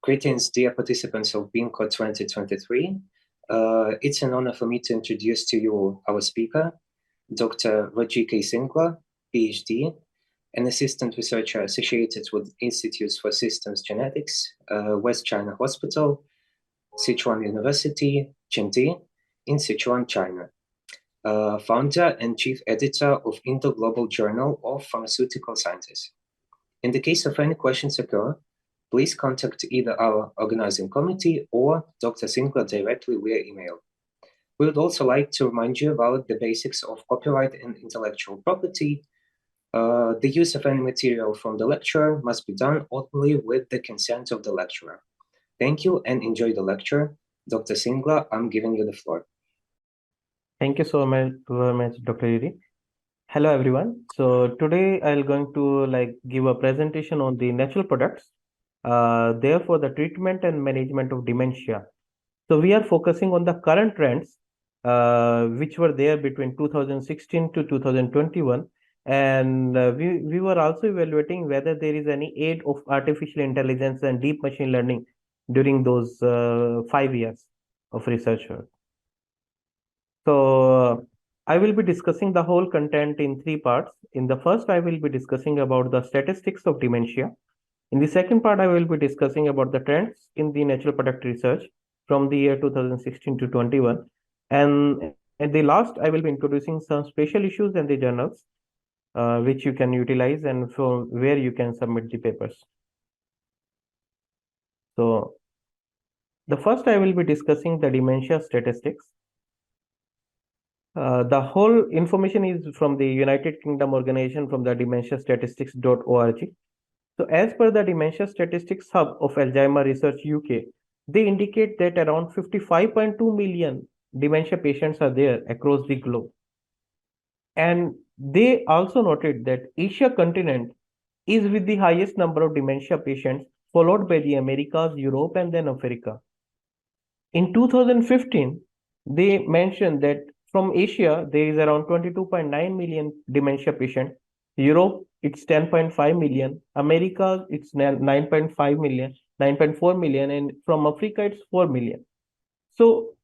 Greetings, dear participants of BIMCO 2023. It's an honor for me to introduce to you our speaker, Dr. RAJEEV Singla, PhD, an assistant researcher associated with Institutes for Systems Genetics, West China Hospital, Sichuan University, Chengdu, in Sichuan, China. Founder and chief editor of Indo-Global Journal of Pharmaceutical Sciences. In the case of any questions occur, please contact either our organizing committee or Dr. Singla directly via email. We would also like to remind you about the basics of copyright and intellectual property. The use of any material from the lecture must be done only with the consent of the lecturer. Thank you and enjoy the lecture. Dr. Singla, I'm giving you the floor. Thank you so much, Dr. Yuri. Hello, everyone. So today I'm going to give a presentation on the natural products. Therefore, the treatment and management of dementia. So we are focusing on the current trends, which were there between 2016 to 2021. And we were also evaluating whether there is any aid of artificial intelligence and deep machine learning during those 5 years of research work. So I will be discussing the whole content in 3 parts. In the first, I will be discussing about the statistics of dementia. In the second part, I will be discussing about the trends in the natural product research from the year 2016 to 21. And at the last, I will be introducing some special issues and the journals, which you can utilize and from where you can submit the papers. So the first, I will be discussing the dementia statistics. The whole information is from the United Kingdom organization from the dementiastatistics.org. So as per the Dementia Statistics Hub of Alzheimer Research UK, they indicate that around 55.2 million dementia patients are there across the globe. And they also noted that Asia continent is with the highest number of dementia patients, followed by the Americas, Europe, and then Africa. In 2015, they mentioned that from Asia, there is around 22.9 million dementia patients. Europe, it's 10.5 million. America, it's 9.5 million, 9.4 million. And from Africa, it's 4 million. So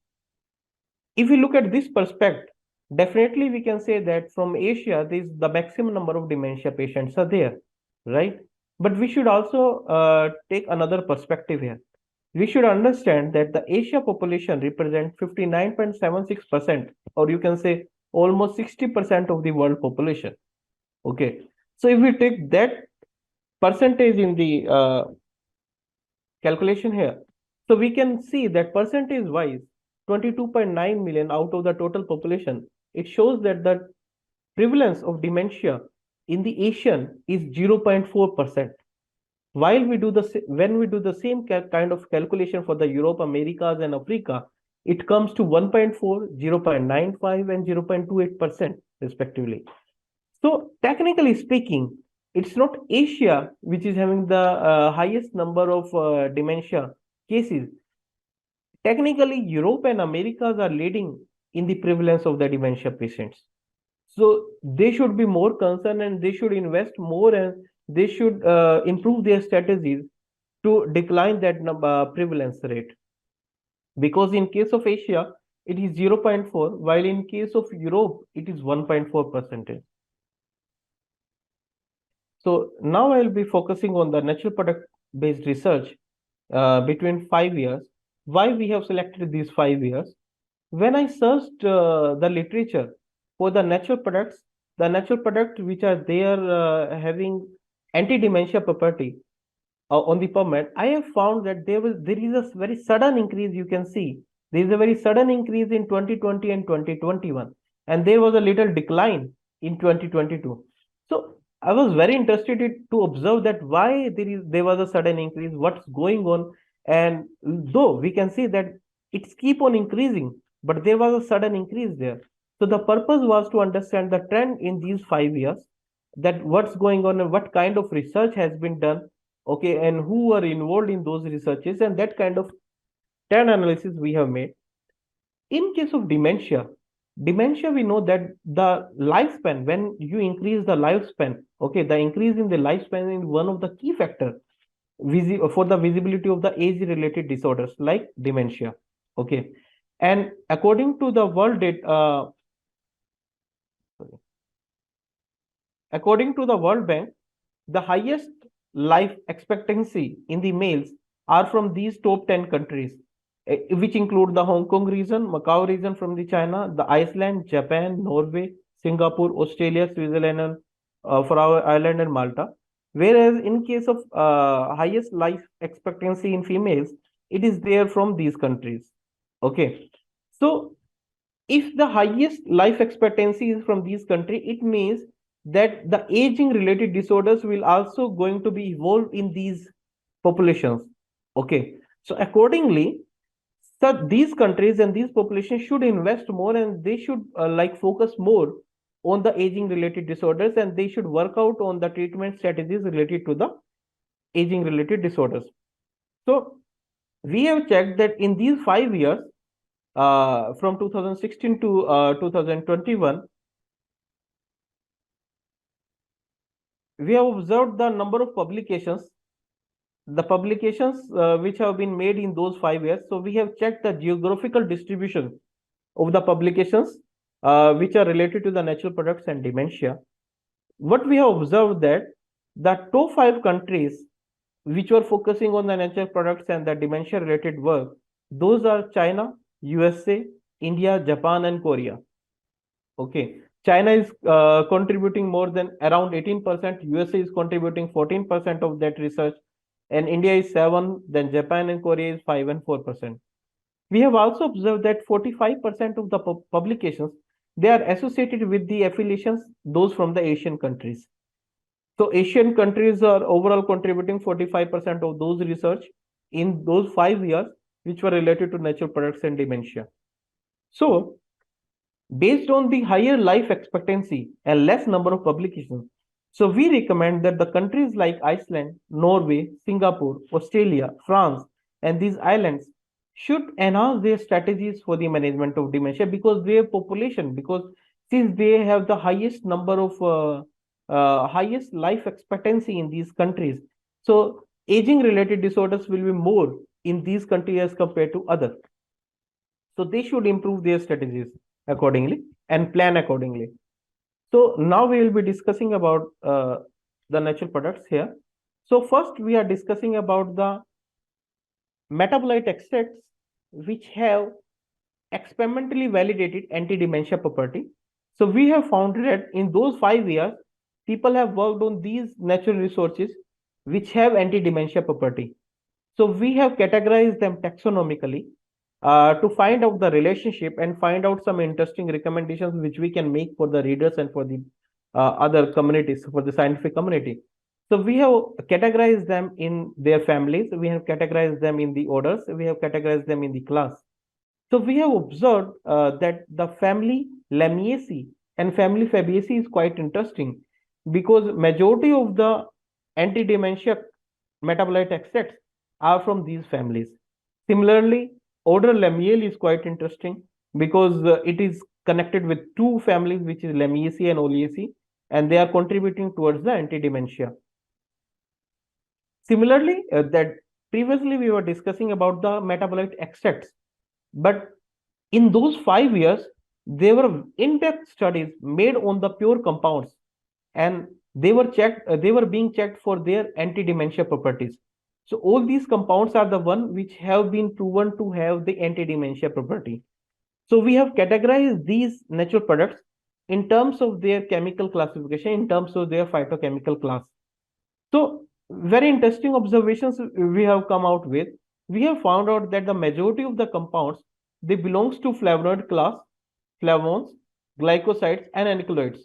if we look at this perspective, definitely we can say that from Asia, the maximum number of dementia patients are there, right? But we should also take another perspective here. We should understand that the Asia population represents 59.76%, or you can say almost 60% of the world population. Okay, so if we take that percentage in the calculation here, so we can see that percentage wise, 22.9 million out of the total population, it shows that the prevalence of dementia in the Asian is 0.4%. While when we do the same kind of calculation for the Europe, Americas, and Africa, it comes to 1.4, 0.95, and 0.28% respectively. So technically speaking, it's not Asia which is having the highest number of dementia cases. Technically, Europe and Americas are leading in the prevalence of the dementia patients. So they should be more concerned and they should invest more and they should improve their strategies to decline that prevalence rate. Because in case of Asia, it is 0.4, while in case of Europe, it is 1.4%. So now I'll be focusing on the natural product-based research between 5 years. Why we have selected these 5 years? When I searched the literature for the natural products which are there having anti-dementia property on the PubMed, I have found that there is a very sudden increase. You can see there is a very sudden increase in 2020 and 2021, and there was a little decline in 2022. So I was very interested to observe that why there was a sudden increase, what's going on, and though we can see that it's keep on increasing, but there was a sudden increase there. So the purpose was to understand the trend in these 5 years, that what's going on and what kind of research has been done, okay, and who are involved in those researches, and that kind of trend analysis we have made. In case of dementia, we know that the lifespan, when you increase the lifespan, okay, the increase in the lifespan is one of the key factors for the visibility of the age-related disorders like dementia. Okay, and according to the according to the World Bank, the highest life expectancy in the males are from these top 10 countries, which include the Hong Kong region, Macau region from the China, the Iceland, Japan, Norway, Singapore, Australia, Switzerland, and for our Ireland and Malta. Whereas in case of highest life expectancy in females, it is there from these countries. Okay, so if the highest life expectancy is from these countries, it means that the aging related disorders will also going to be evolved in these populations. Okay, so accordingly, so these countries and these populations should invest more, and they should like focus more on the aging related disorders, and they should work out on the treatment strategies related to the aging related disorders. So we have checked that in these 5 years, from 2016 to 2021, we have observed the number of publications, which have been made in those 5 years. So we have checked the geographical distribution of the publications which are related to the natural products and dementia. What we have observed that the top 5 countries which were focusing on the natural products and the dementia related work, those are China, USA, India, Japan, and Korea. Okay, China is contributing more than around 18%, USA is contributing 14% of that research, and India is 7%, then Japan and Korea is 5% and 4%. We have also observed that 45% of the publications, they are associated with the affiliations, those from the Asian countries. So Asian countries are overall contributing 45% of those research in those 5 years, which were related to natural products and dementia. So based on the higher life expectancy and less number of publications, so we recommend that the countries like Iceland, Norway, Singapore, Australia, France, and these islands should enhance their strategies for the management of dementia, because their population, because since they have the highest number of highest life expectancy in these countries, so aging related disorders will be more in these countries as compared to others. So they should improve their strategies accordingly and plan accordingly. So now we will be discussing about the natural products here. So first we are discussing about the metabolite extracts which have experimentally validated anti-dementia property. So we have found that in those 5 years, people have worked on these natural resources which have anti-dementia property. So we have categorized them taxonomically to find out the relationship and find out some interesting recommendations which we can make for the readers and for the other communities, for the scientific community. So we have categorized them in their families, we have categorized them in the orders, we have categorized them in the class. So we have observed that the family Lamiaceae and family Fabaceae is quite interesting, because majority of the anti-dementia metabolite extracts are from these families. Similarly, order Lamiaceae is quite interesting because it is connected with two families, which is Lamiaceae and Oleaceae, and they are contributing towards the anti-dementia. Similarly, that previously we were discussing about the metabolite extracts, but in those 5 years, there were in-depth studies made on the pure compounds, and they were being checked for their anti-dementia properties. So all these compounds are the one which have been proven to have the anti-dementia property. So we have categorized these natural products in terms of their chemical classification, in terms of their phytochemical class. So very interesting observations we have come out with. We have found out that the majority of the compounds, they belongs to flavonoid class, flavones, glycosides, and alkaloids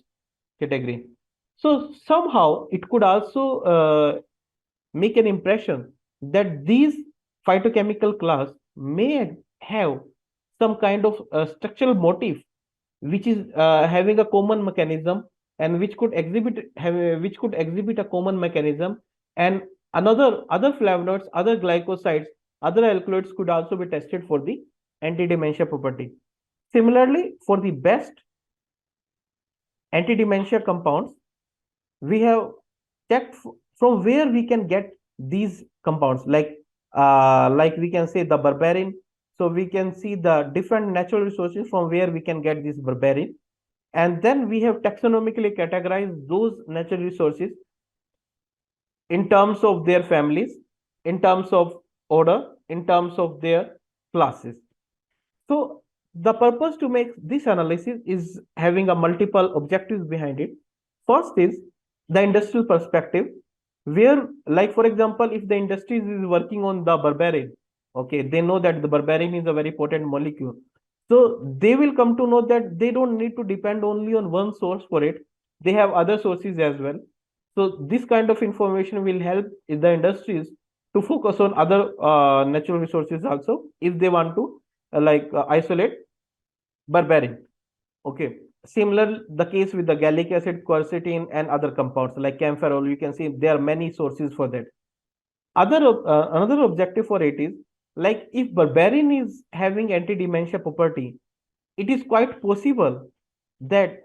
category. So somehow it could also make an impression that these phytochemical class may have some kind of structural motif which is having a common mechanism, and which could exhibit a common mechanism, and other flavonoids, other glycosides, other alkaloids could also be tested for the anti-dementia property. Similarly, for the best anti-dementia compounds, we have checked from where we can get these compounds, like we can say the berberine. So we can see the different natural resources from where we can get this berberine, and then we have taxonomically categorized those natural resources in terms of their families, in terms of order, in terms of their classes. So the purpose to make this analysis is having a multiple objectives behind it. First is the industrial perspective, where, like for example, if the industry is working on the berberine, okay, they know that the berberine is a very potent molecule. So they will come to know that they don't need to depend only on one source for it. They have other sources as well. So this kind of information will help the industries to focus on other natural resources also if they want to isolate berberine. Okay. Similar the case with the gallic acid, quercetin, and other compounds like camphorol. You can see there are many sources for that. Another objective for it is, like, if berberine is having anti-dementia property, it is quite possible that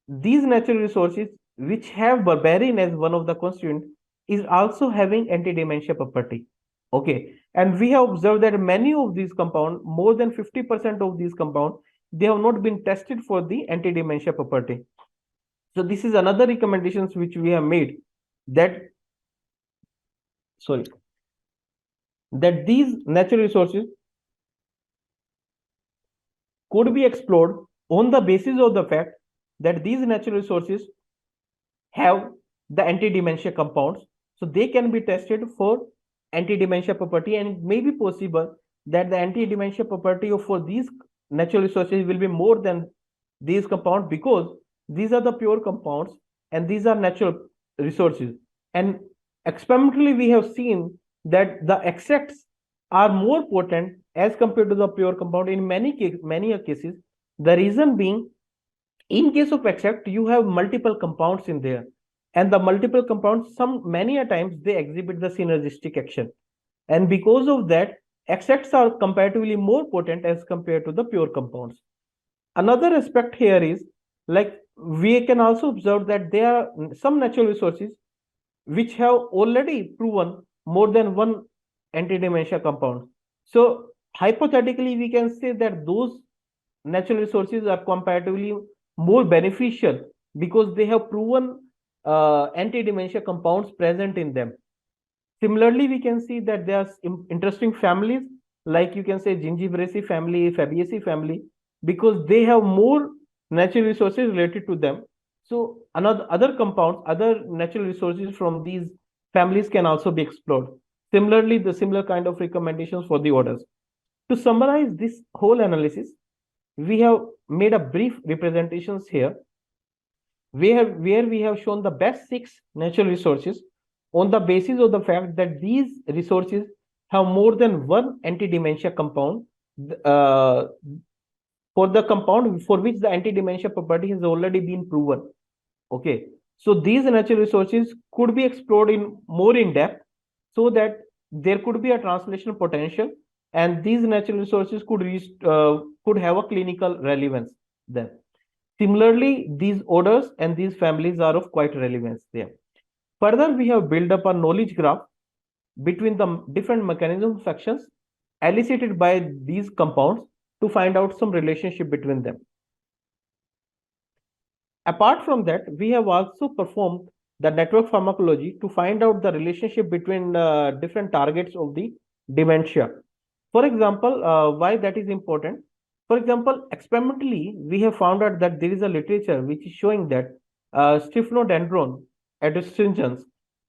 these natural resources which have berberine as one of the constituent is also having anti-dementia property. Okay, and we have observed that many of these compounds, more than 50% of these compounds, they have not been tested for the anti-dementia property. So this is another recommendations which we have made, that that these natural resources could be explored on the basis of the fact that these natural resources have the anti-dementia compounds. So they can be tested for anti-dementia property, and it may be possible that the anti-dementia property for these natural resources will be more than these compounds, because these are the pure compounds and these are natural resources. And experimentally, we have seen that the extracts are more potent as compared to the pure compound in many cases. The reason being, in case of extract, you have multiple compounds in there, and the multiple compounds, many a times they exhibit the synergistic action, and because of that, extracts are comparatively more potent as compared to the pure compounds. Another aspect here is, like, we can also observe that there are some natural resources which have already proven more than one anti-dementia compound. So hypothetically, we can say that those natural resources are comparatively more beneficial because they have proven anti-dementia compounds present in them. Similarly, we can see that there are interesting families, like you can say Gingibraceae family, Fabaceae family, because they have more natural resources related to them. So other compounds, other natural resources from these families can also be explored. Similarly, the similar kind of recommendations for the orders. To summarize this whole analysis, we have made a brief representations here, where we have shown the best 6 natural resources on the basis of the fact that these resources have more than one anti-dementia compound, for the compound for which the anti-dementia property has already been proven. Okay, so these natural resources could be explored in more in depth, so that there could be a translational potential, and these natural resources could have a clinical relevance then. Similarly, these orders and these families are of quite relevance there. Further, we have built up a knowledge graph between the different mechanism of actions elicited by these compounds to find out some relationship between them. Apart from that, we have also performed the network pharmacology to find out the relationship between different targets of the dementia. For example, why that is important? For example, experimentally, we have found out that there is a literature which is showing that strychnodendron adstringens,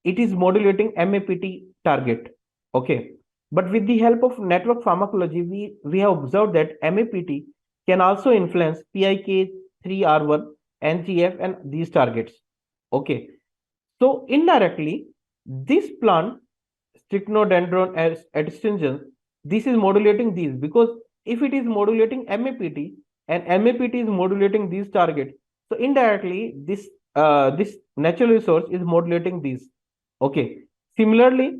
it is modulating MAPT target. Okay, but with the help of network pharmacology, we have observed that MAPT can also influence PIK3R1, NGF, and these targets. Okay, so indirectly, this plant, strychnodendron adstringens, this is modulating these, because if it is modulating MAPT and MAPT is modulating these targets, so indirectly this natural resource is modulating these. Okay. Similarly,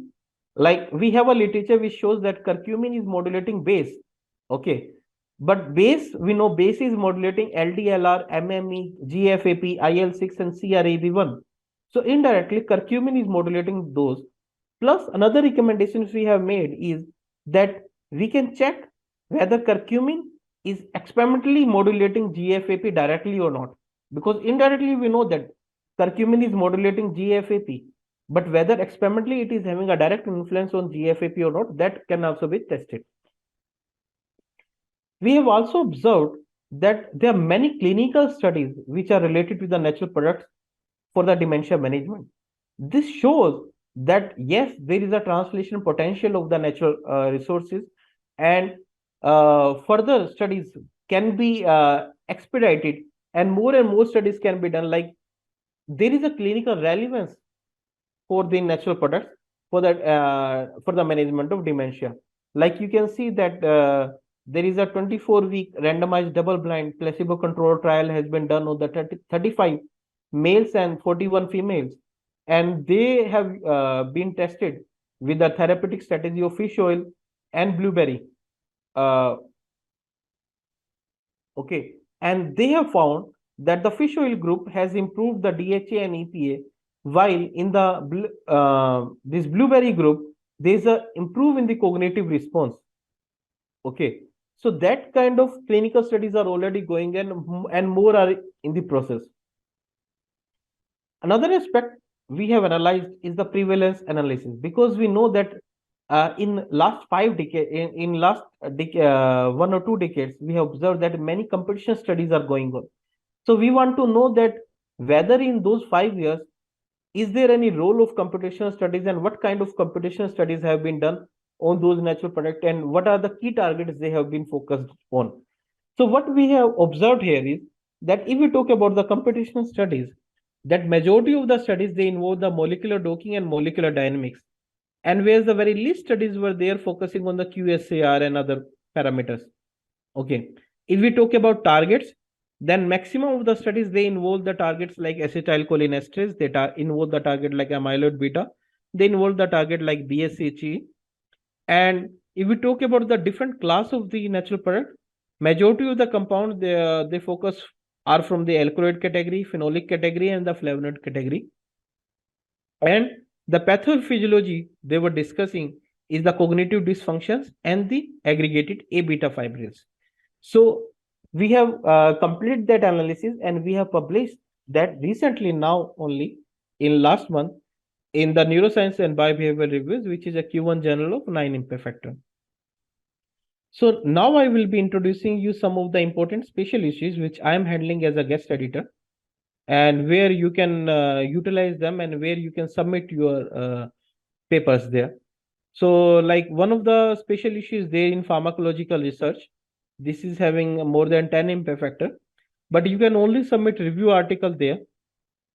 like, we have a literature which shows that curcumin is modulating base. Okay. But base, we know base is modulating LDLR, MME, GFAP, IL-6, and CRAB1. So indirectly, curcumin is modulating those. Plus, another recommendations we have made is that we can check whether curcumin is experimentally modulating GFAP directly or not. Because indirectly we know that curcumin is modulating GFAP, but whether experimentally it is having a direct influence on GFAP or not, that can also be tested. We have also observed that there are many clinical studies which are related to the natural products for the dementia management. This shows that yes, there is a translation potential of the natural resources, and further studies can be expedited, and more studies can be done. Like there is a clinical relevance for the natural products for the management of dementia. Like you can see that there is a 24-week randomized double-blind placebo-controlled trial has been done on the 35 males and 41 females, and they have been tested with the therapeutic strategy of fish oil and blueberry. Okay, and they have found that the fish oil group has improved the DHA and EPA, while in the this blueberry group there is a improve in the cognitive response. Okay, so that kind of clinical studies are already going, and more are in the process. Another aspect we have analyzed is the prevalence analysis, because we know that in last 5 decades, in last 1 or 2 decades, we have observed that many competition studies are going on. So we want to know that whether in those 5 years, is there any role of computational studies, and what kind of computational studies have been done on those natural products, and what are the key targets they have been focused on. So what we have observed here is that if we talk about the computational studies, that majority of the studies, they involve the molecular docking and molecular dynamics, and whereas the very least studies were there focusing on the QSAR and other parameters. Okay, if we talk about targets, then maximum of the studies, they involve the targets like acetylcholinesterase, they involve the target like amyloid beta, they involve the target like BSHE. And if we talk about the different class of the natural product, majority of the compounds they focus are from the alkaloid category, phenolic category, and the flavonoid category. And the pathophysiology they were discussing is the cognitive dysfunctions and the aggregated A beta fibrils. So we have completed that analysis, and we have published that recently, now only in last month, in the Neuroscience and Biobehavioral Reviews, which is a Q1 journal of 9 impact factor. So now I will be introducing you some of the important special issues which I am handling as a guest editor, and where you can utilize them, and where you can submit your papers there. So like one of the special issues there in pharmacological research, this is having more than 10 impact factor, but you can only submit review article there.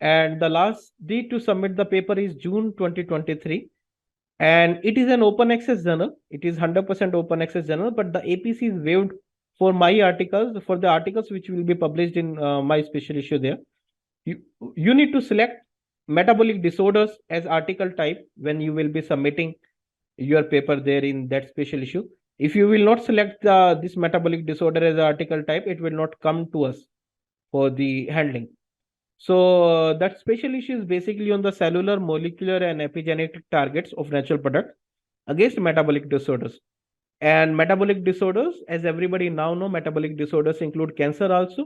And the last date to submit the paper is June 2023. And it is an open access journal. It is 100% open access journal, but the APC is waived for my articles, for the articles which will be published in my special issue there. You need to select metabolic disorders as article type when you will be submitting your paper there in that special issue. If you will not select this metabolic disorder as article type, it will not come to us for the handling. So that special issue is basically on the cellular, molecular, and epigenetic targets of natural products against metabolic disorders. And metabolic disorders, as everybody now know, metabolic disorders include cancer also,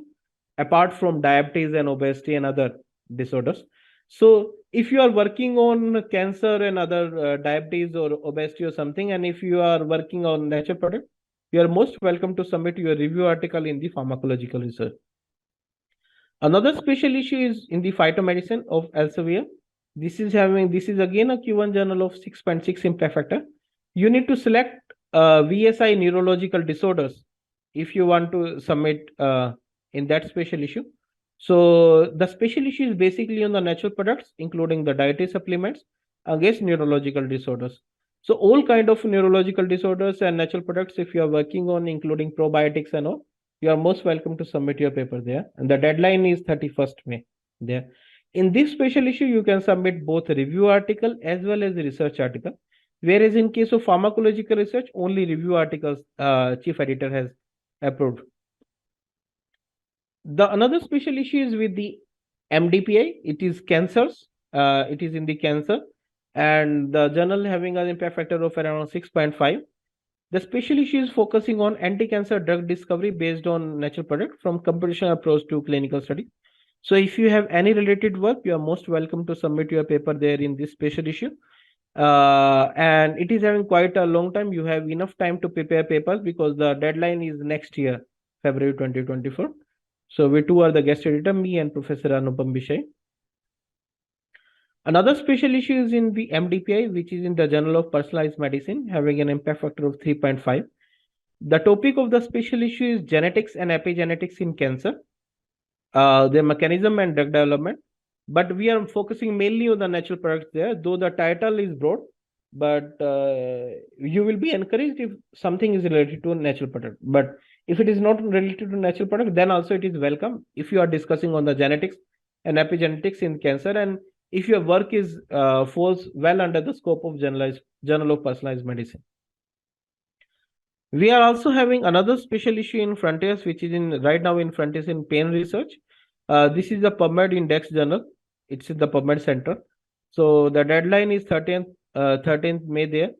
apart from diabetes and obesity and other disorders. So if you are working on cancer and other diabetes or obesity or something, and if you are working on natural product, you are most welcome to submit your review article in the pharmacological research. Another special issue is in the phytomedicine of Elsevier. This is again a Q1 journal of 6.6 impact factor. You need to select VSI neurological disorders if you want to submit in that special issue. So the special issue is basically on the natural products, including the dietary supplements against neurological disorders. So all kind of neurological disorders and natural products, if you are working on, including probiotics and all, you are most welcome to submit your paper there. And the deadline is 31st May there. In this special issue, you can submit both a review article as well as a research article. Whereas in case of pharmacological research, only review articles chief editor has approved. The another special issue is with the MDPI. It is cancers. It is in the cancer. and the journal having an impact factor of around 6.5. The special issue is focusing on anti-cancer drug discovery based on natural product from computational approach to clinical study. So if you have any related work, you are most welcome to submit your paper there in this special issue. And it is having quite a long time. You have enough time to prepare papers because the deadline is next year, February 2024. So we two are the guest editor, me and Professor Anupam Bishai. Another special issue is in the MDPI, which is in the Journal of Personalized Medicine, having an impact factor of 3.5. The topic of the special issue is genetics and epigenetics in cancer, their mechanism and drug development. But we are focusing mainly on the natural products there, though the title is broad. But you will be encouraged if something is related to a natural product. But if it is not related to natural product, then also it is welcome if you are discussing on the genetics and epigenetics in cancer, and if your work is falls well under the scope of Journal of Personalized Medicine. We are also having another special issue in Frontiers, which is in right now in Frontiers in pain research. This is the PubMed Index journal. It's in the PubMed Center. So the deadline is 13th May there.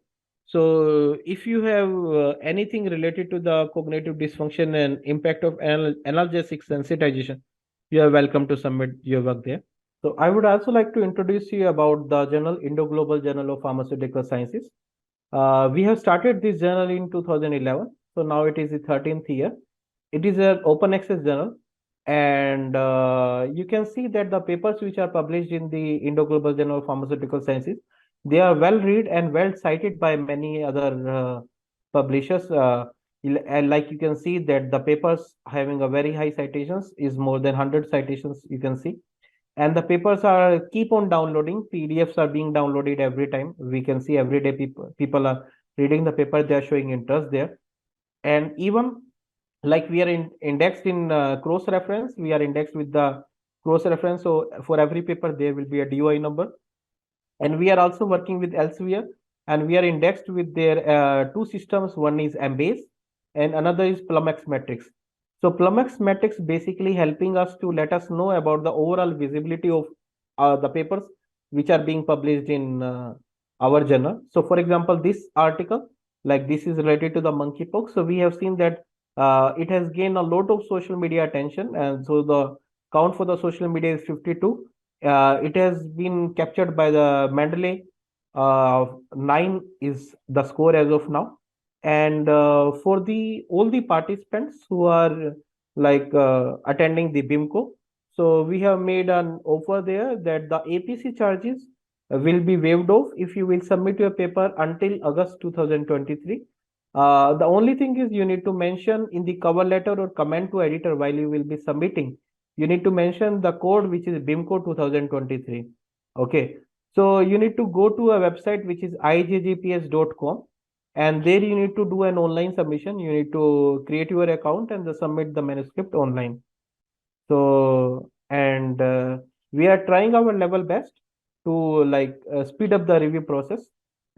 So if you have anything related to the cognitive dysfunction and impact of analgesic sensitization, you are welcome to submit your work there. So I would also like to introduce you about the journal Indo-Global Journal of Pharmaceutical Sciences. We have started this journal in 2011, so now it is the 13th year. It is an open access journal, and you can see that the papers which are published in the Indo-Global Journal of Pharmaceutical Sciences, they are well read and well cited by many other publishers. And like you can see that the papers having a very high citations is more than 100 citations you can see. And the papers are keep on downloading. PDFs are being downloaded every time. We can see every day people are reading the paper. They are showing interest there. And even like we are indexed in cross reference, we are indexed with the cross reference. So for every paper, there will be a DOI number. And we are also working with Elsevier, and we are indexed with their two systems. One is Embase and another is Plumex Metrics. So Plumex Metrics basically helping us to let us know about the overall visibility of the papers which are being published in our journal. So for example, this article, like this is related to the monkeypox. So we have seen that it has gained a lot of social media attention, and so the count for the social media is 52. It has been captured by the Mendeley. 9 is the score as of now. And for the all the participants who are like attending the BIMCO, so we have made an offer there that the APC charges will be waived off if you will submit your paper until August 2023. The only thing is you need to mention in the cover letter or comment to editor while you will be submitting. You need to mention the code which is BIMCO 2023. Okay. So you need to go to a website which is ijgps.com, and there you need to do an online submission. You need to create your account and submit the manuscript online. So, and we are trying our level best to like speed up the review process,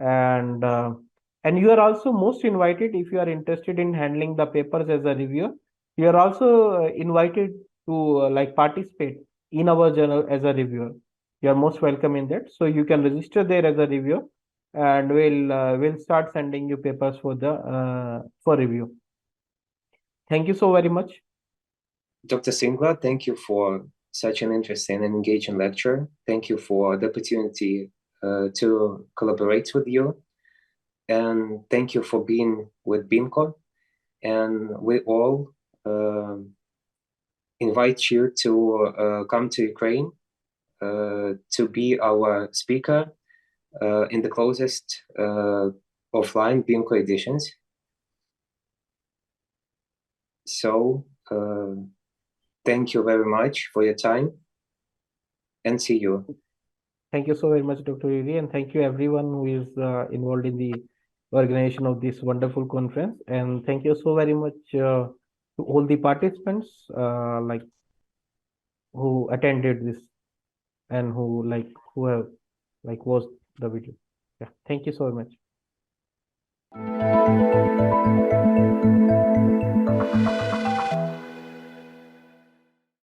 and you are also most invited if you are interested in handling the papers as a reviewer. You are also invited to like participate in our journal as a reviewer. You are most welcome in that. So you can register there as a reviewer, and we'll start sending you papers for the for review. Thank you so very much. Dr. Singla, thank you for such an interesting and engaging lecture. Thank you for the opportunity to collaborate with you. And thank you for being with BIMCO. And we all invite you to come to Ukraine to be our speaker in the closest offline BIMCO editions. So thank you very much for your time, and see you. Thank you so very much, Dr. Yuri, and thank you everyone who is involved in the organization of this wonderful conference. And thank you so very much to all the participants like who attended this and who have watched the video. Yeah, thank you so much.